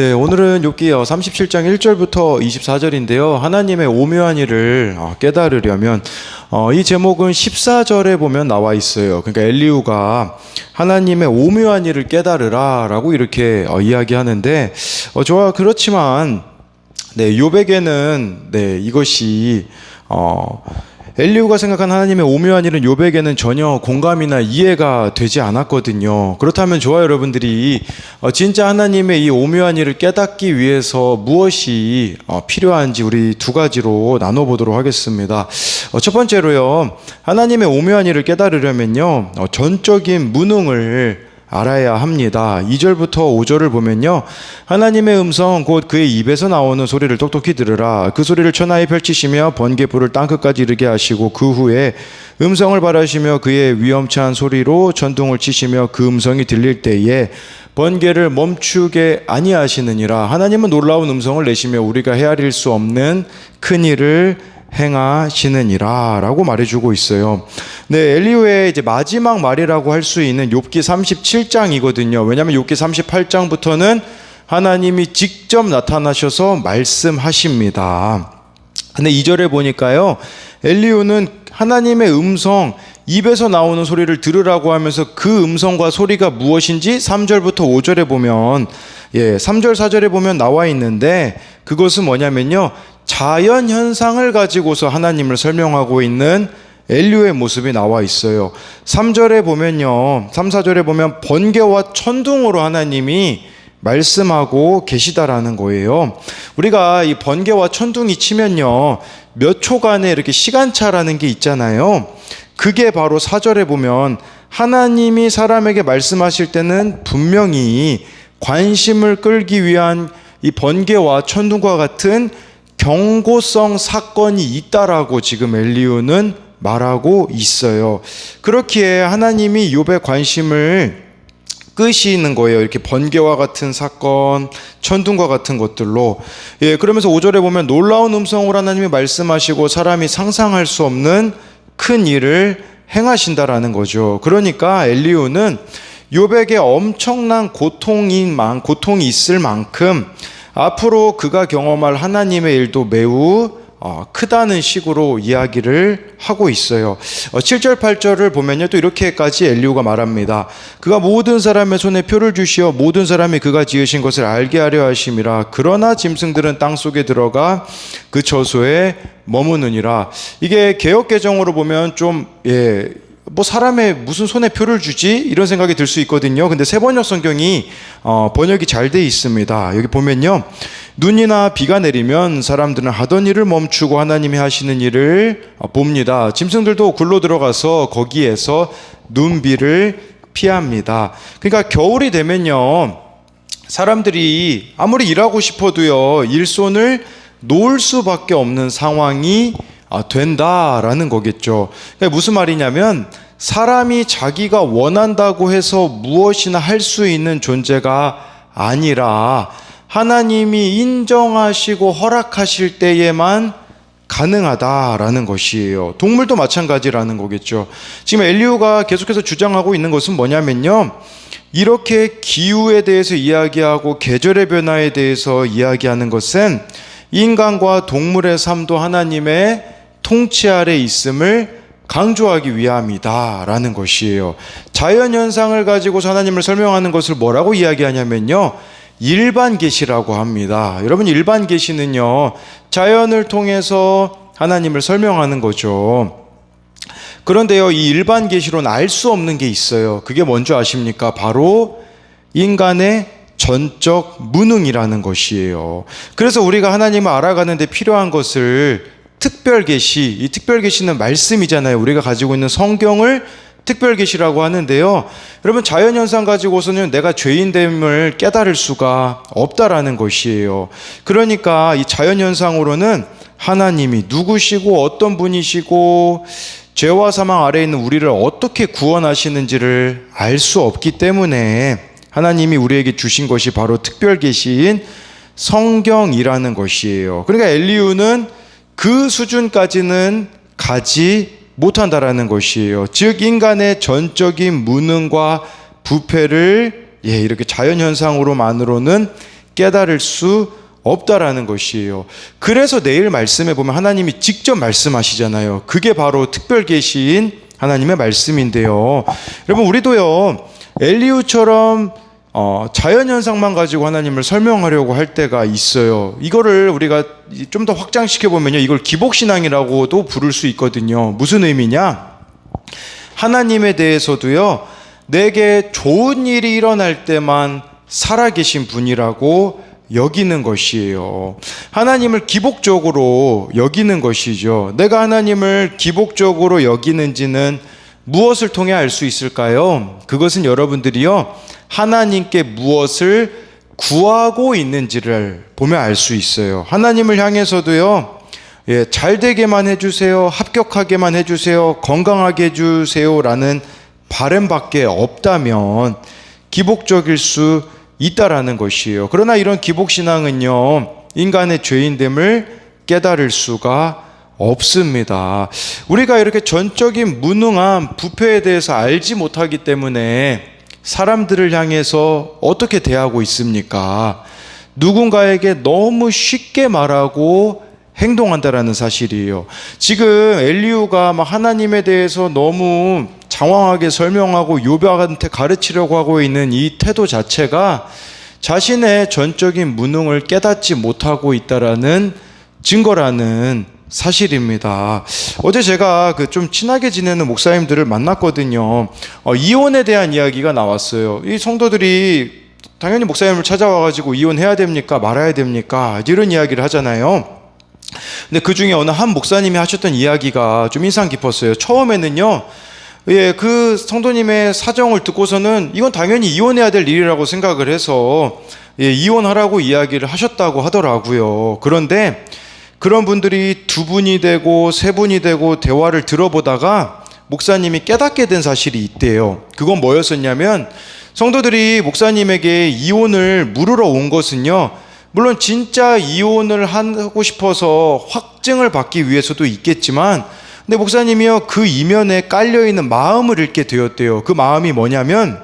네, 오늘은 욥기 37장 1절부터 24절인데요. 하나님의 오묘한 일을 깨달으려면 이 제목은 14절에 보면 나와 있어요. 그러니까 엘리후가 하나님의 오묘한 일을 깨달으라 라고 이렇게 이야기하는데 저와 그렇지만 욥에게는 이것이 엘리후가 생각한 하나님의 오묘한 일은 욥에게는 전혀 공감이나 이해가 되지 않았거든요. 그렇다면 저와 여러분들이 진짜 하나님의 이 오묘한 일을 깨닫기 위해서 무엇이 필요한지 우리 두 가지로 나눠보도록 하겠습니다. 첫 번째로요, 하나님의 오묘한 일을 깨달으려면요, 전적인 무능을 알아야 합니다. 2절부터 5절을 보면요, 하나님의 음성 곧 그의 입에서 나오는 소리를 똑똑히 들으라. 그 소리를 천하에 펼치시며 번개불을 땅끝까지 이르게 하시고 그 후에 음성을 바라시며 그의 위엄찬 소리로 전둥을 치시며 그 음성이 들릴 때에 번개를 멈추게 아니하시느니라. 하나님은 놀라운 음성을 내시며 우리가 헤아릴 수 없는 큰 일을 행하시느니라 라고 말해주고 있어요. 엘리후의 이제 마지막 말이라고 할 수 있는 욥기 37장이거든요. 왜냐하면 욥기 38장부터는 하나님이 직접 나타나셔서 말씀하십니다. 근데 2절에 보니까요, 엘리후는 하나님의 음성, 입에서 나오는 소리를 들으라고 하면서 그 음성과 소리가 무엇인지 3절부터 5절에 보면 3절 4절에 보면 나와 있는데, 그것은 뭐냐면요, 자연 현상을 가지고서 하나님을 설명하고 있는 엘리후의 모습이 나와 있어요. 3절에 보면요, 3, 4절에 보면 번개와 천둥으로 하나님이 말씀하고 계시다라는 거예요. 우리가 이 번개와 천둥이 치면요, 몇 초간의 이렇게 시간차라는 게 있잖아요. 그게 바로 4절에 보면 하나님이 사람에게 말씀하실 때는 분명히 관심을 끌기 위한 이 번개와 천둥과 같은 경고성 사건이 있다라고 지금 엘리후는 말하고 있어요. 그렇기에 하나님이 욥의 관심을 끄시는 거예요. 이렇게 번개와 같은 사건, 천둥과 같은 것들로. 그러면서 5절에 보면 놀라운 음성으로 하나님이 말씀하시고 사람이 상상할 수 없는 큰 일을 행하신다라는 거죠. 그러니까 엘리후는 욥에게 엄청난 고통이 있을 만큼 앞으로 그가 경험할 하나님의 일도 매우 크다는 식으로 이야기를 하고 있어요. 7절 8절을 보면요, 또 이렇게까지 엘리후가 말합니다. 그가 모든 사람의 손에 표를 주시어 모든 사람이 그가 지으신 것을 알게 하려 하심이라. 그러나 짐승들은 땅속에 들어가 그 처소에 머무느니라. 이게 개역개정으로 보면 좀 사람의 무슨 손에 표를 주지? 이런 생각이 들 수 있거든요. 근데 세번역 성경이 번역이 잘 돼 있습니다. 여기 보면요, 눈이나 비가 내리면 사람들은 하던 일을 멈추고 하나님이 하시는 일을 봅니다. 짐승들도 굴로 들어가서 거기에서 눈비를 피합니다. 그러니까 겨울이 되면요, 사람들이 아무리 일하고 싶어도요, 일손을 놓을 수밖에 없는 상황이 된다라는 거겠죠. 그러니까 무슨 말이냐면, 사람이 자기가 원한다고 해서 무엇이나 할 수 있는 존재가 아니라 하나님이 인정하시고 허락하실 때에만 가능하다라는 것이에요. 동물도 마찬가지라는 거겠죠. 지금 엘리후가 계속해서 주장하고 있는 것은 뭐냐면요, 이렇게 기후에 대해서 이야기하고 계절의 변화에 대해서 이야기하는 것은 인간과 동물의 삶도 하나님의 통치 아래 있음을 강조하기 위함이다 라는 것이에요. 자연현상을 가지고서 하나님을 설명하는 것을 뭐라고 이야기하냐면요, 일반 계시라고 합니다. 여러분, 일반 계시는요, 자연을 통해서 하나님을 설명하는 거죠. 그런데요, 이 일반 계시로는 알 수 없는 게 있어요. 그게 뭔지 아십니까? 바로 인간의 전적 무능이라는 것이에요. 그래서 우리가 하나님을 알아가는 데 필요한 것을 특별 계시, 이 특별 계시는 말씀이잖아요. 우리가 가지고 있는 성경을 특별 계시라고 하는데요, 여러분, 자연현상 가지고서는 내가 죄인됨을 깨달을 수가 없다라는 것이에요. 그러니까 이 자연현상으로는 하나님이 누구시고 어떤 분이시고 죄와 사망 아래에 있는 우리를 어떻게 구원하시는지를 알 수 없기 때문에 하나님이 우리에게 주신 것이 바로 특별 계시인 성경이라는 것이에요. 그러니까 엘리후는 그 수준까지는 가지 못한다라는 것이에요. 즉, 인간의 전적인 무능과 부패를 이렇게 자연현상으로만으로는 깨달을 수 없다라는 것이에요. 그래서 내일 말씀에 보면 하나님이 직접 말씀하시잖아요. 그게 바로 특별 계시인 하나님의 말씀인데요. 여러분, 우리도요, 엘리후처럼 자연현상만 가지고 하나님을 설명하려고 할 때가 있어요. 이거를 우리가 좀 더 확장시켜보면요, 이걸 기복신앙이라고도 부를 수 있거든요. 무슨 의미냐? 하나님에 대해서도요, 내게 좋은 일이 일어날 때만 살아계신 분이라고 여기는 것이에요. 하나님을 기복적으로 여기는 것이죠. 내가 하나님을 기복적으로 여기는지는 무엇을 통해 알 수 있을까요? 그것은 여러분들이요, 하나님께 무엇을 구하고 있는지를 보면 알 수 있어요. 하나님을 향해서도요, 잘 되게만 해주세요, 합격하게만 해주세요, 건강하게 해주세요 라는 바람밖에 없다면 기복적일 수 있다라는 것이에요. 그러나 이런 기복신앙은요, 인간의 죄인됨을 깨달을 수가 없습니다. 우리가 이렇게 전적인 무능함, 부패에 대해서 알지 못하기 때문에 사람들을 향해서 어떻게 대하고 있습니까? 누군가에게 너무 쉽게 말하고 행동한다라는 사실이에요. 지금 엘리후가 막 하나님에 대해서 너무 장황하게 설명하고 욥한테 가르치려고 하고 있는 이 태도 자체가 자신의 전적인 무능을 깨닫지 못하고 있다라는 증거라는 사실입니다. 어제 제가 좀 친하게 지내는 목사님들을 만났거든요. 이혼에 대한 이야기가 나왔어요. 이 성도들이 당연히 목사님을 찾아와가지고 이혼해야 됩니까? 말아야 됩니까? 이런 이야기를 하잖아요. 근데 그 중에 어느 한 목사님이 하셨던 이야기가 좀 인상 깊었어요. 처음에는요, 그 성도님의 사정을 듣고서는 이건 당연히 이혼해야 될 일이라고 생각을 해서 이혼하라고 이야기를 하셨다고 하더라고요. 그런데 그런 분들이 두 분이 되고 세 분이 되고 대화를 들어보다가 목사님이 깨닫게 된 사실이 있대요. 그건 뭐였었냐면, 성도들이 목사님에게 이혼을 물으러 온 것은요, 물론 진짜 이혼을 하고 싶어서 확증을 받기 위해서도 있겠지만, 근데 목사님이요, 그 이면에 깔려있는 마음을 읽게 되었대요. 그 마음이 뭐냐면,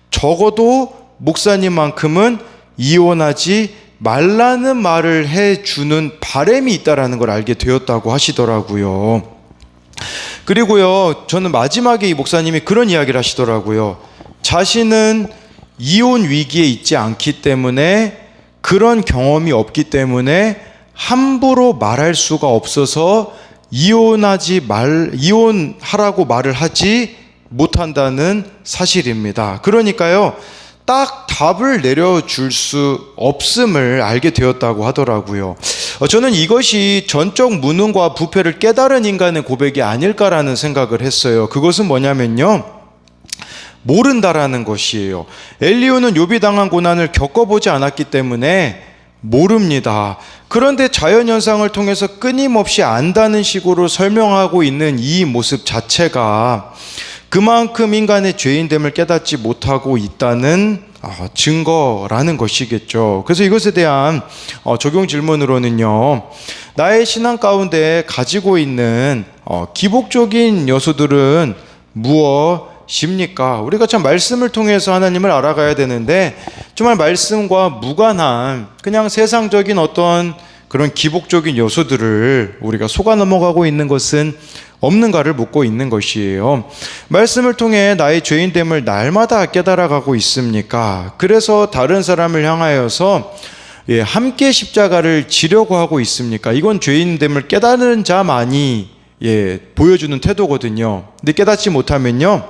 적어도 목사님만큼은 이혼하지 말라는 말을 해주는 바람이 있다라는 걸 알게 되었다고 하시더라고요. 그리고요, 저는 마지막에 이 목사님이 그런 이야기를 하시더라고요. 자신은 이혼 위기에 있지 않기 때문에, 그런 경험이 없기 때문에 함부로 말할 수가 없어서 이혼하라고 말을 하지 못한다는 사실입니다. 그러니까요, 딱 답을 내려줄 수 없음을 알게 되었다고 하더라고요. 저는 이것이 전적 무능과 부패를 깨달은 인간의 고백이 아닐까라는 생각을 했어요. 그것은 뭐냐면요, 모른다라는 것이에요. 엘리후는 욥이 당한 고난을 겪어보지 않았기 때문에 모릅니다. 그런데 자연현상을 통해서 끊임없이 안다는 식으로 설명하고 있는 이 모습 자체가 그만큼 인간의 죄인됨을 깨닫지 못하고 있다는 증거라는 것이겠죠. 그래서 이것에 대한 적용 질문으로는요, 나의 신앙 가운데 가지고 있는 기복적인 요소들은 무엇입니까? 우리가 참 말씀을 통해서 하나님을 알아가야 되는데, 정말 말씀과 무관한 그냥 세상적인 어떤 그런 기복적인 요소들을 우리가 속아 넘어가고 있는 것은 없는가를 묻고 있는 것이에요. 말씀을 통해 나의 죄인됨을 날마다 깨달아가고 있습니까? 그래서 다른 사람을 향하여서 함께 십자가를 지려고 하고 있습니까? 이건 죄인됨을 깨달은 자만이 보여주는 태도거든요. 근데 깨닫지 못하면요,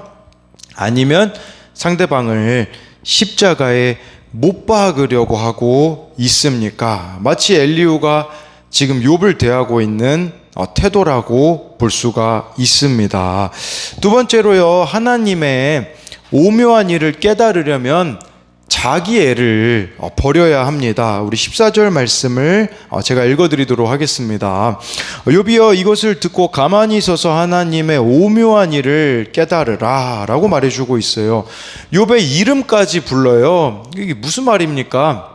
아니면 상대방을 십자가에 못 박으려고 하고 있습니까? 마치 엘리후가 지금 욥을 대하고 있는 태도라고 볼 수가 있습니다. 두 번째로요, 하나님의 오묘한 일을 깨달으려면 자기 애를 버려야 합니다. 우리 14절 말씀을 제가 읽어드리도록 하겠습니다. 욥이여, 이것을 듣고 가만히 있어서 하나님의 오묘한 일을 깨달으라 라고 말해주고 있어요. 욥의 이름까지 불러요. 이게 무슨 말입니까?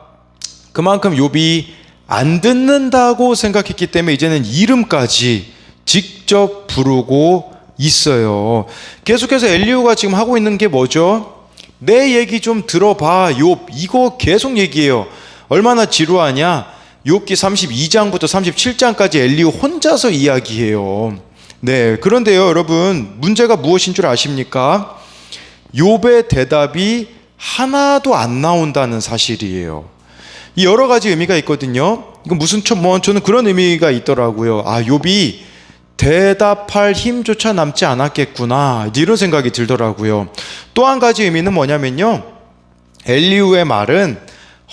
그만큼 욥이 안 듣는다고 생각했기 때문에 이제는 이름까지 직접 부르고 있어요. 계속해서 엘리후가 지금 하고 있는 게 뭐죠? 내 얘기 좀 들어봐, 욥. 이거 계속 얘기해요. 얼마나 지루하냐? 욥기 32장부터 37장까지 엘리후 혼자서 이야기해요. 네, 그런데요, 여러분, 문제가 무엇인 줄 아십니까? 욥의 대답이 하나도 안 나온다는 사실이에요. 이 여러 가지 의미가 있거든요. 이건 저는 그런 의미가 있더라고요. 욥이 대답할 힘조차 남지 않았겠구나, 이런 생각이 들더라고요. 또 한 가지 의미는 뭐냐면요, 엘리후의 말은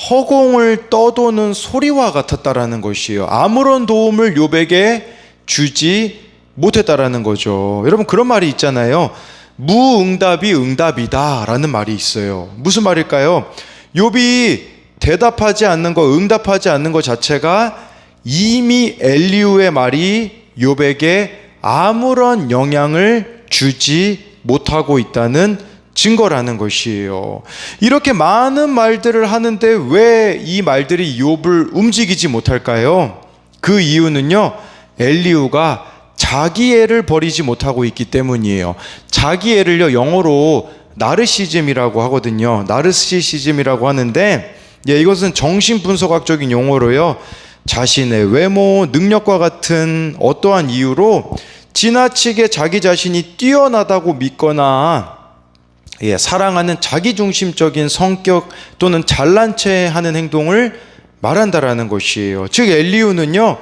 허공을 떠도는 소리와 같았다라는 것이에요. 아무런 도움을 욥에게 주지 못했다라는 거죠. 여러분, 그런 말이 있잖아요. 무응답이 응답이다 라는 말이 있어요. 무슨 말일까요? 욥이 대답하지 않는 거, 응답하지 않는 것 자체가 이미 엘리후의 말이 욥에게 아무런 영향을 주지 못하고 있다는 증거라는 것이에요. 이렇게 많은 말들을 하는데 왜 이 말들이 욥을 움직이지 못할까요? 그 이유는요, 엘리후가 자기 애를 버리지 못하고 있기 때문이에요. 자기 애를요, 영어로 나르시즘이라고 하거든요. 나르시시즘이라고 하는데, 이것은 정신분석학적인 용어로요, 자신의 외모, 능력과 같은 어떠한 이유로 지나치게 자기 자신이 뛰어나다고 믿거나 사랑하는 자기중심적인 성격 또는 잘난 체 하는 행동을 말한다라는 것이에요. 즉 엘리후는요,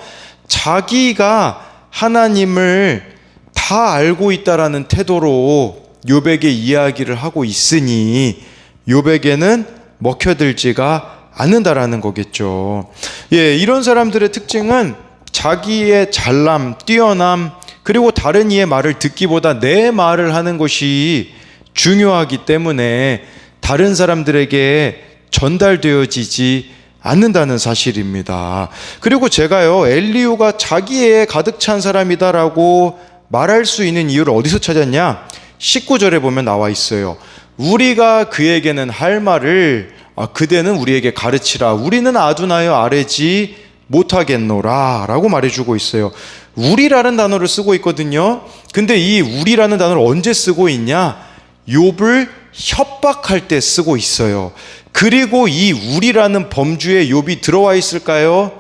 자기가 하나님을 다 알고 있다라는 태도로 욥에게 이야기를 하고 있으니 욥에게는 먹혀들지가 않는다라는 거겠죠. 이런 사람들의 특징은 자기의 잘남, 뛰어남, 그리고 다른 이의 말을 듣기보다 내 말을 하는 것이 중요하기 때문에 다른 사람들에게 전달되어지지 않는다는 사실입니다. 그리고 제가요, 엘리후가 자기애에 가득 찬 사람이다라고 말할 수 있는 이유를 어디서 찾았냐? 19절에 보면 나와 있어요. 우리가 그에게는 할 말을 그대는 우리에게 가르치라. 우리는 아두나여 아뢰지 못하겠노라 라고 말해주고 있어요. 우리라는 단어를 쓰고 있거든요. 근데 이 우리라는 단어를 언제 쓰고 있냐? 욥을 협박할 때 쓰고 있어요. 그리고 이 우리라는 범주에 욥이 들어와 있을까요?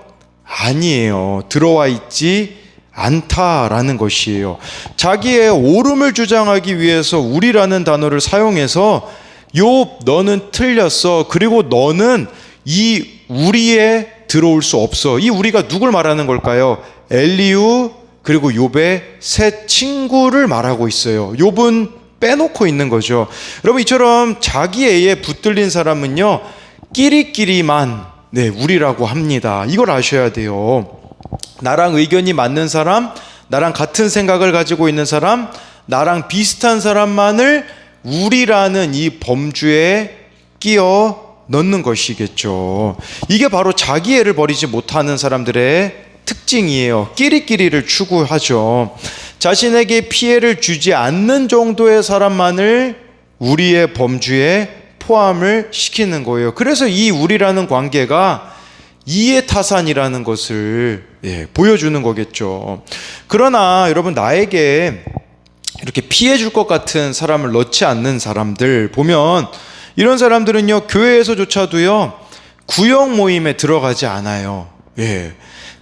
아니에요. 들어와 있지 않다라는 것이에요. 자기의 옳음을 주장하기 위해서 우리라는 단어를 사용해서 욥, 너는 틀렸어. 그리고 너는 이 우리에 들어올 수 없어. 이 우리가 누굴 말하는 걸까요? 엘리후 그리고 욥의 세 친구를 말하고 있어요. 욥은 빼놓고 있는 거죠. 여러분, 이처럼 자기 애에 붙들린 사람은요, 끼리끼리만 우리라고 합니다. 이걸 아셔야 돼요. 나랑 의견이 맞는 사람, 나랑 같은 생각을 가지고 있는 사람, 나랑 비슷한 사람만을 우리라는 이 범주에 끼워 넣는 것이겠죠. 이게 바로 자기 애를 버리지 못하는 사람들의 특징이에요. 끼리끼리를 추구하죠. 자신에게 피해를 주지 않는 정도의 사람만을 우리의 범주에 포함을 시키는 거예요. 그래서 이 우리라는 관계가 이해타산이라는 것을 보여주는 거겠죠. 그러나 여러분, 나에게 이렇게 피해 줄 것 같은 사람을 넣지 않는 사람들 보면, 이런 사람들은요, 교회에서조차도요, 구역 모임에 들어가지 않아요.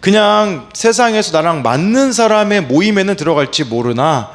그냥 세상에서 나랑 맞는 사람의 모임에는 들어갈지 모르나,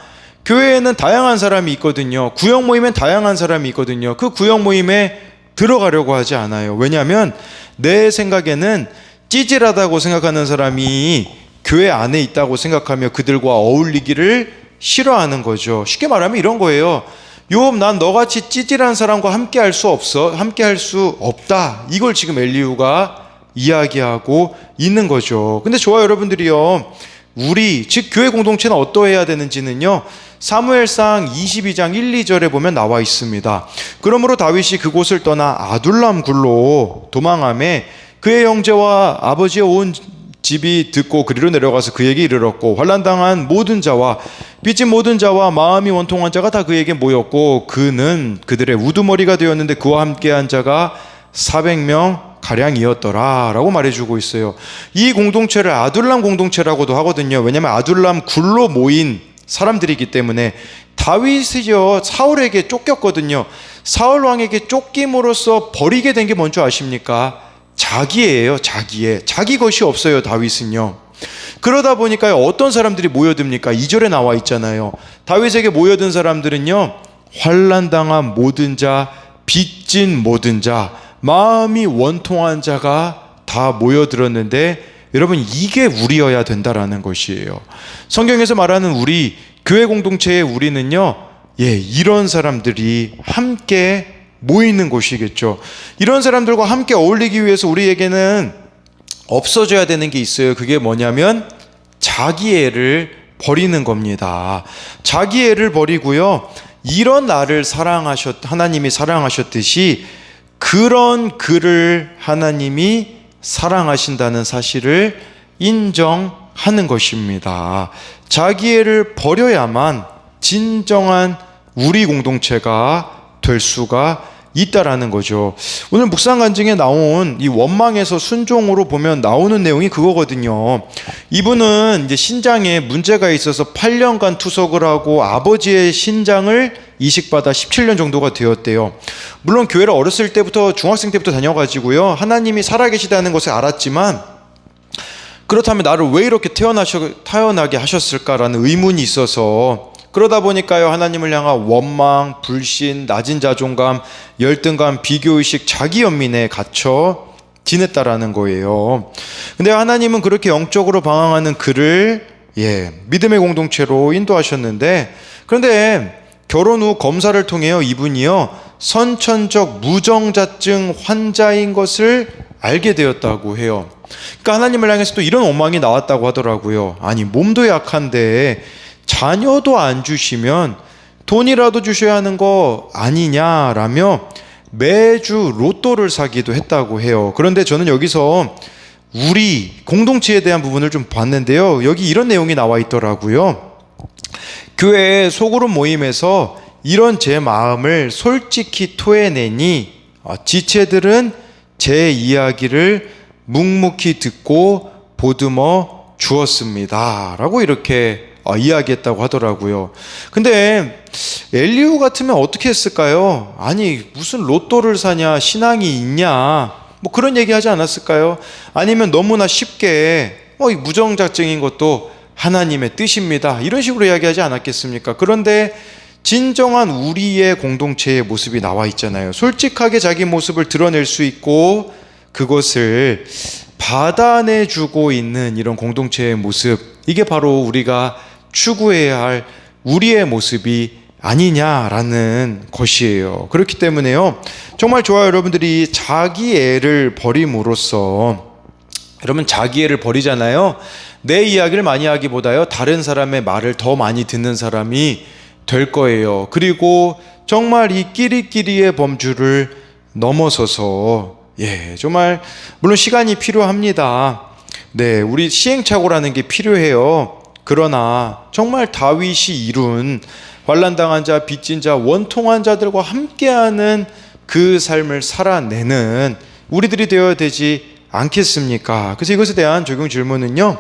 교회에는 다양한 사람이 있거든요. 구역 모임엔 다양한 사람이 있거든요. 그 구역 모임에 들어가려고 하지 않아요. 왜냐하면 내 생각에는 찌질하다고 생각하는 사람이 교회 안에 있다고 생각하며 그들과 어울리기를 싫어하는 거죠. 쉽게 말하면 이런 거예요. 욥, 난 너같이 찌질한 사람과 함께 할 수 없어. 함께 할 수 없다. 이걸 지금 엘리후가 이야기하고 있는 거죠. 근데 저와 여러분들이요, 우리 즉 교회 공동체는 어떠해야 되는지는요, 사무엘상 22장 1, 2절에 보면 나와 있습니다. 그러므로 다윗이 그곳을 떠나 아둘람 굴로 도망하매 그의 형제와 아버지의 온 집이 듣고 그리로 내려가서 그에게 이르렀고, 환난당한 모든 자와 빚진 모든 자와 마음이 원통한 자가 다 그에게 모였고, 그는 그들의 우두머리가 되었는데 그와 함께한 자가 400명 가량이었더라 라고 말해주고 있어요. 이 공동체를 아둘람 공동체라고도 하거든요. 왜냐하면 아둘람 굴로 모인 사람들이기 때문에. 다윗이요, 사울에게 쫓겼거든요. 사울 왕에게 쫓김으로써 버리게 된 게 뭔지 아십니까? 자기예요. 자기 것이 없어요. 다윗은요. 그러다 보니까 어떤 사람들이 모여듭니까? 2절에 나와 있잖아요. 다윗에게 모여든 사람들은요, 환난당한 모든 자, 빚진 모든 자, 마음이 원통한 자가 다 모여들었는데, 여러분, 이게 우리여야 된다라는 것이에요. 성경에서 말하는 우리, 교회 공동체의 우리는요, 이런 사람들이 함께 모이는 곳이겠죠. 이런 사람들과 함께 어울리기 위해서 우리에게는 없어져야 되는 게 있어요. 그게 뭐냐면 자기애를 버리는 겁니다. 자기애를 버리고요, 이런 나를 하나님이 사랑하셨듯이 그런 그를 하나님이 사랑하신다는 사실을 인정하는 것입니다. 자기애를 버려야만 진정한 우리 공동체가 될 수가 있다라는 거죠. 오늘 묵상 간증에 나온 이 원망에서 순종으로 보면 나오는 내용이 그거거든요. 이분은 이제 신장에 문제가 있어서 8년간 투석을 하고 아버지의 신장을 이식받아 17년 정도가 되었대요. 물론 교회를 어렸을 때부터 중학생 때부터 다녀가지고요, 하나님이 살아계시다는 것을 알았지만, 그렇다면 나를 왜 이렇게 태어나게 하셨을까라는 의문이 있어서, 그러다 보니까요, 하나님을 향한 원망, 불신, 낮은 자존감, 열등감, 비교의식, 자기연민에 갇혀 지냈다라는 거예요. 근데 하나님은 그렇게 영적으로 방황하는 그를 믿음의 공동체로 인도하셨는데, 그런데 결혼 후 검사를 통해요, 이분이요, 선천적 무정자증 환자인 것을 알게 되었다고 해요. 그러니까 하나님을 향해서 또 이런 원망이 나왔다고 하더라고요. 아니, 몸도 약한데 자녀도 안 주시면 돈이라도 주셔야 하는 거 아니냐라며 매주 로또를 사기도 했다고 해요. 그런데 저는 여기서 우리 공동체에 대한 부분을 좀 봤는데요, 여기 이런 내용이 나와 있더라고요. 교회 소그룹 모임에서 이런 제 마음을 솔직히 토해내니 지체들은 제 이야기를 묵묵히 듣고 보듬어 주었습니다 라고 이렇게 이야기했다고 하더라고요. 근데 엘리후 같으면 어떻게 했을까요? 아니, 무슨 로또를 사냐, 신앙이 있냐, 뭐 그런 얘기 하지 않았을까요? 아니면 너무나 쉽게 이 무정자증인 것도 하나님의 뜻입니다, 이런 식으로 이야기하지 않았겠습니까? 그런데 진정한 우리의 공동체의 모습이 나와 있잖아요. 솔직하게 자기 모습을 드러낼 수 있고 그것을 받아내주고 있는 이런 공동체의 모습, 이게 바로 우리가 추구해야 할 우리의 모습이 아니냐라는 것이에요. 그렇기 때문에요, 정말 좋아요. 여러분들이 자기애를 버림으로써, 여러분 자기애를 버리잖아요. 내 이야기를 많이 하기보다요, 다른 사람의 말을 더 많이 듣는 사람이 될 거예요. 그리고 정말 이 끼리끼리의 범주를 넘어서서 정말 물론 시간이 필요합니다. 우리 시행착오라는 게 필요해요. 그러나 정말 다윗이 이룬 환난당한 자, 빚진 자, 원통한 자들과 함께하는 그 삶을 살아내는 우리들이 되어야 되지 않겠습니까? 그래서 이것에 대한 적용 질문은요,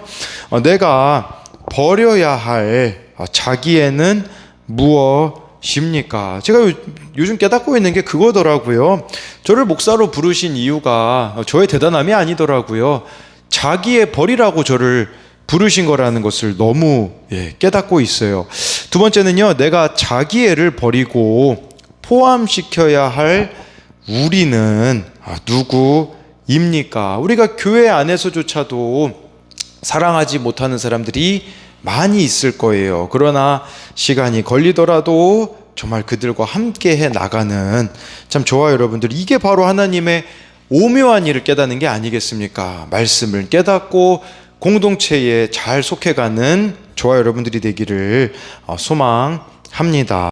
내가 버려야 할 자기애는 무엇입니까? 제가 요즘 깨닫고 있는 게 그거더라고요. 저를 목사로 부르신 이유가 저의 대단함이 아니더라고요. 자기애 버리라고 저를 부르신 거라는 것을 너무 깨닫고 있어요. 두 번째는요, 내가 자기애를 버리고 포함시켜야 할 우리는 누구입니까? 우리가 교회 안에서조차도 사랑하지 못하는 사람들이 많이 있을 거예요. 그러나 시간이 걸리더라도 정말 그들과 함께 해 나가는, 참 좋아요 여러분들, 이게 바로 하나님의 오묘한 일을 깨닫는 게 아니겠습니까? 말씀을 깨닫고 공동체에 잘 속해가는 좋아요 여러분들이 되기를 소망합니다.